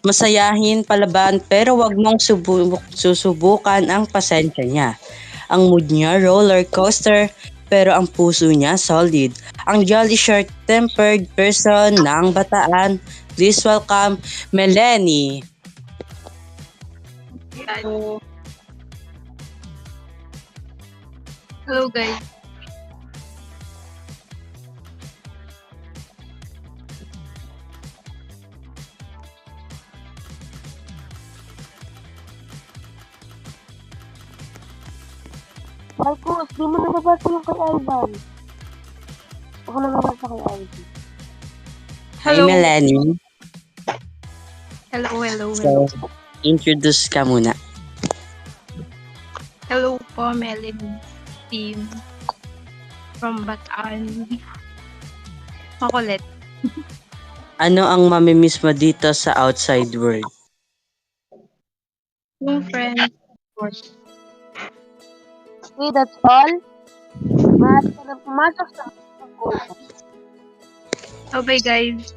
Masayahin palaban pero wag mong susubukan ang pasensya niya. Ang mood niya roller coaster pero ang puso niya solid. Ang jolly short-tempered person ng Bataan. Please welcome Melanie. Hello guys. Marcos, di mo nababasa yung kay Ivan. Ako na nabasa kay Ivy. Hi Melanie. Hello. So, introduce ka muna. Hello po, Melanie team from Bataan. Makulit. Ano ang mamimiss mo dito sa outside world? Yung friends, of course. Okay, that's all. Maaari ka na pumasok sa course. So bye guys.